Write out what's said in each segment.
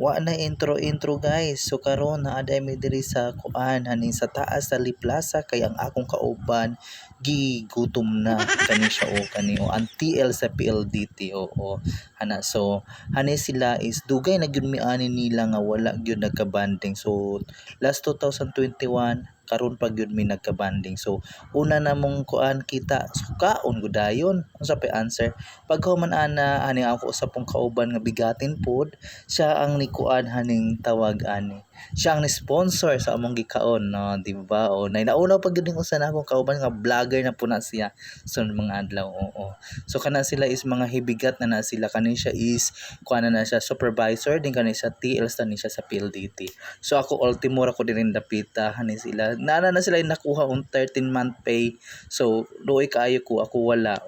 wa na intro guys. So karon naaday mi diri sa kuan haning sa taas sa Liplaza kay ang akong kauban gigutom na kani siya o kani o ang TL sa PLDT o ana. So hani sila is dugay na gyud mi ani nila nga wala gyud nagka-banding. So last 2021 karon pa gyud mi nagka-banding. So una namong kuan kita sukaon gudayon unsa pa answer pag man ana ani ako sa pong kauban nga bigatin pod siya ang nikuan haning tawag ani siya ang ni-sponsor sa among gikaon no di ba o nauna pag gyud usa na akong kauban nga vlogger na po na siya so mga adlaw so kana sila is mga hibigat na sila kani siya is kuan na siya supervisor din kani siya TL sa ni siya sa PLDT. So ako ultimo ra ko din dapita hani sila na sila nakuha on 13-month pay. So doy kaayo ko ako wala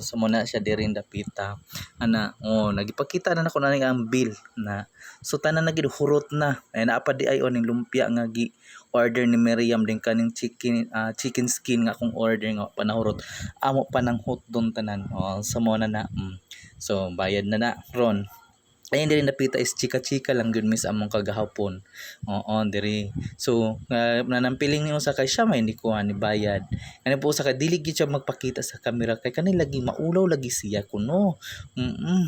so muna siya diri dapita ana nagipakita na nako na ang bill na so tanan na gid hurot na ay naa pa di ay ning lumpia nga gi order ni Miriam din kaning chicken skin nga akong order nga panahurot amo pa nang hotdon tanan so mo na so bayad na ron. Ayun diri napita is chika-chika lang gyud mis among kagahapon. Diri. So nanampiling ni usa kay siya may hindi ko ni bayad. Kani po usa kay dili gyud siya magpakita sa camera kay kani lagi maulaw lagi siya kuno.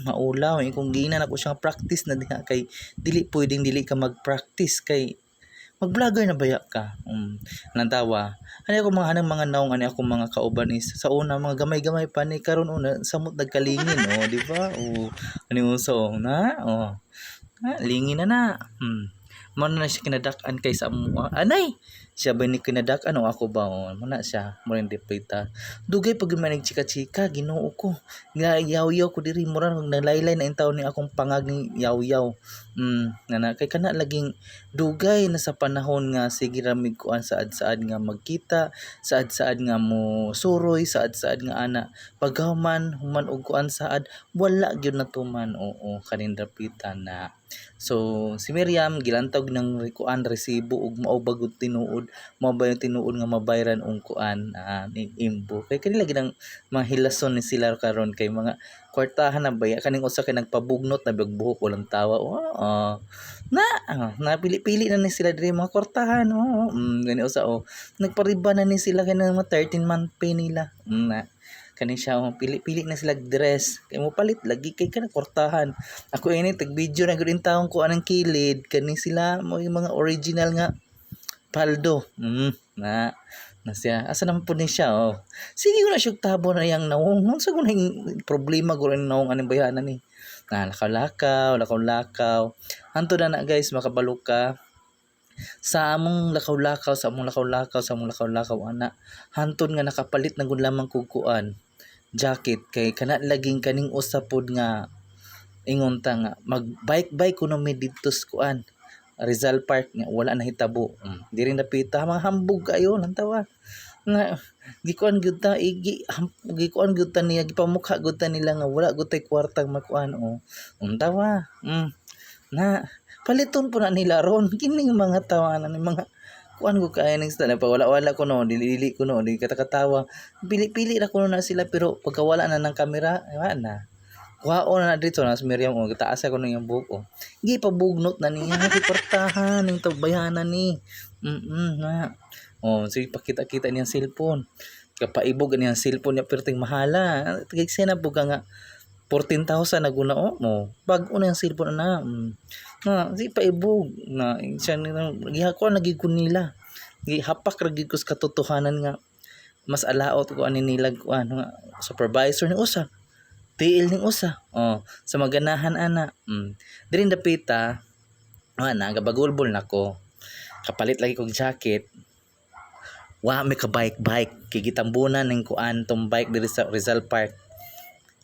Maulaw kung ginan ako siya practice na diha kay dili pwedeng dili ka mag-practice kay mag-vlogger na baya ka. Nantawa. Ani ako mga naong ani ako mga kauban is sa una mga gamay-gamay pa ni karon una samot nagkalingin di ba? Ani uso na lingin na. Mo na siya kinadak-an kay sa anay. Siya ba ni kinadak-an o ako ba mo na siya mo rin dipita. Dugay pag man chika-chika Ginoo ko. Nga yaw-yaw ko diri mo ra naglaylay na intaw ni akong pangag ni yaw-yaw. Nga kay kana laging dugay na sa panahon nga sige ra mig kuan saad-saad nga magkita, saad-saad nga mo suroy, saad-saad nga ana paghuman human og kuan saad wala gyud na tuman kanin dapitan na. So si Miriam gilantog ng kuan resibo ug mao bagud tinuod mao ba yung tinuod nga mabayran ung kuan ni Imbo kay kanila gid ang mahilason ni sila karon kay mga kwartahan na baya kaning usa kay nagpabugnot na buhok walang tawa napili-pili na ni sila diri mga kwartahan gani usa nagpariba na ni sila kay mga 13-month pay nila kani siya pili-pili na sila dress kay mo palit lagi kay kana kwartahan ako ini tag video na gud taong ko anang kilid kani sila mo yung mga original nga paldo na siya asa naman po ni siya sige ko na siya tabo na yang naong sa ko na problema ko rin naong anong bayanan ni lakaw-lakaw hanto na guys makabalo ka sa among lakaw-lakaw ana hantod nga nakapalit na gud lamang kog kuan jacket kay kana laging kaning usapod nga ingon ta nga mag-bike kuno mi didto sa kuan Rizal Park nga wala na hitabo diri napita mga hambog kayo lantawa nga gikuan gyud ta gikuan gyud ta niya gipamukha gyud ta nila nga wala gyud tay kwartang makuan untawa na paliton po na nila ron kining mga tawanan ng mga kuan ko kaya ning stand pa wala ko dili ko di kata-katawa pili-pili ra ko na sila pero pagkawala na ng kamera na kuhaon na dito na si Miriam taas ko na yung buhok gi pabugnot na niya portahan ning tagbayanan ni na sige pakita-kita niyang cellphone kapaibog niyang cellphone niya perting mahala tigig sena buga nga 14,000 na guna bag-o na yung cellphone na si paibog na siya gihako lagi ko nila gihapak ra gid ko sa katotohanan nga mas alaot ko ani nila kuan nga supervisor ni usa TL ning usa sa maganahan ana diri dapita nagabagulbol nako kapalit lagi kog jacket may ka bike kay gitambunan ning kuan tong bike diri sa Rizal Park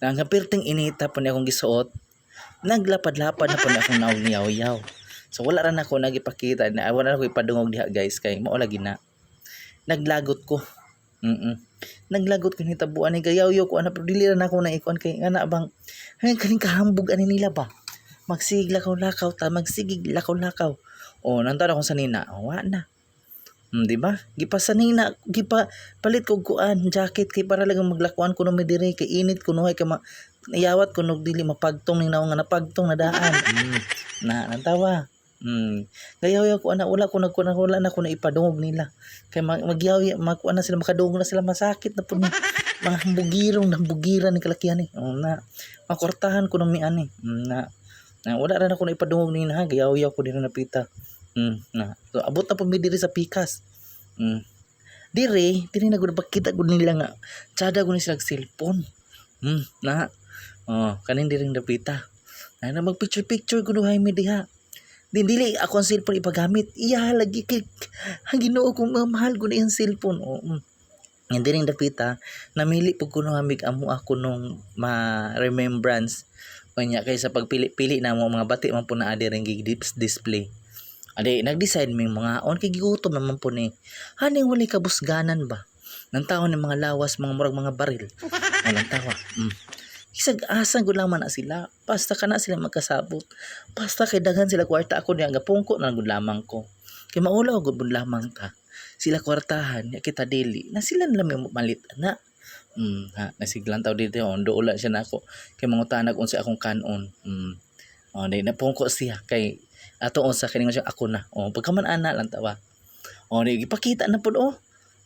ang perting inita pa ni akong gisuot naglapad-lapad na po na akong naog ni yaw-yaw. So wala rin ako nagipakita na wala na ako ipadungog diha guys kay mao lagi na naglagot ko naglagot ko ni tabuan ni gayaw-yaw ko ana pero dili ra nako na ikuan kay ana bang kaning kahambog ani nila ba magsigig lakaw-lakaw nanta akong sanina wa na Di ba? Gipasanay na palit ko kuan jacket kay para lang maglakuan ko no mi dire kay init kuno kay iyawat ko no dili mapagtong ning naong nga napagtong na daan. Na nantawa. Gayaw ko ana wala ko wala na ko na ipadungog nila. Kay magyaw magkuan na sila makadungog na sila masakit na pud ni mga hambugiran ni kalakihan ni. Na makortahan ko no mi ani. Na wala ra na ko na ipadungog nila ha gayaw ko din na napita. Na so abot na po mi diri sa pikas. Dire na gud pakita gud nila nga tsada gud ni sila cellphone. Na kaning diri napita. Na magpicture gud hay mi diha. Dili ako ang cellphone ipagamit. Iya lagi kay ang Ginoo ko mahal ko na yung cellphone. Nga diri napita namili pud kuno hamig amo ako nung remembrance. Kanya kay sa pagpili-pili na mo mga bati man po na adi ring display. Ade nag-decide may mga kay gigutom naman po ni. Haning wali kabusganan ba? Nang taon ng mga lawas, mga murag mga baril. Walang tawa. Isag asa gud lang man na sila. Basta kana sila magkasabot. Basta kay daghan sila kwarta ako niya gapungko na gud lamang ko. Kay maulaw gud lamang ta. Sila kwartahan ya kita dili. Na sila na lang malit na. Nasiglan taw dito ondo ula siya nako. Kay mangutanag unsa akong kanon. Dai napungko siya kay ato unsa kini siya ako na. Pagkaman ana lang tawa. Di gipakita na pud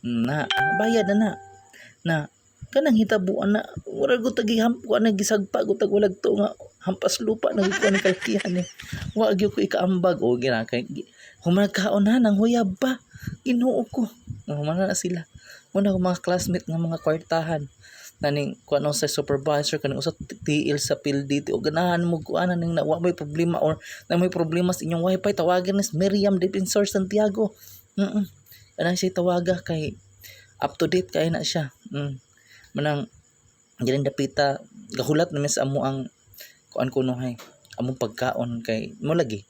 na bayad na kanang hitabuan na wala ko tagi ko na gisagpa ko tag walag to nga hampas lupa na ko ni kalkihan ni wa gyud ko ikaambag gira kay humagkaon na nang huyab pa Ginoo ko man na sila muna ko mga classmate nga mga kwartahan naning kuno sa supervisor kaning usa TL sa PLDT o ganahan mo kuanan ning wa may problema or na may problema sa inyong wifi tawagan ni Miriam Defensor Santiago ana siya tawaga kay up to date kay na siya manang giling dapita gahulat namin sa amo ang kuan kuno hay among pagkaon kay mo lagi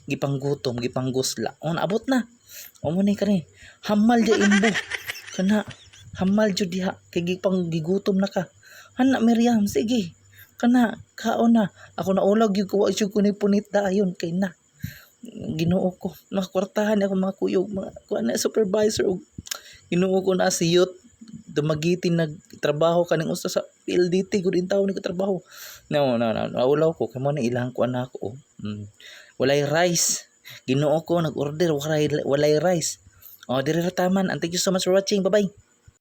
gipanggutom gipanggusla naabot na mo ni kani hamal ja imbo kana hamal jud diha kay gigutom na ka ana Miriam sige kana kaon na ako na ulag gyud ko wa jud ko ni punit dayon kay na Ginoo ko makakwartahan ako mga kuyog mga kuan na supervisor og Ginoo ko na si youth dumagitin nagtrabaho kaning usa sa PLDT gud in tawo ni katrabaho naulaw ko kay mo na ilang kuan ako walay rice Ginoo ko nag-order walay rice dire ra taman and thank you so much for watching bye bye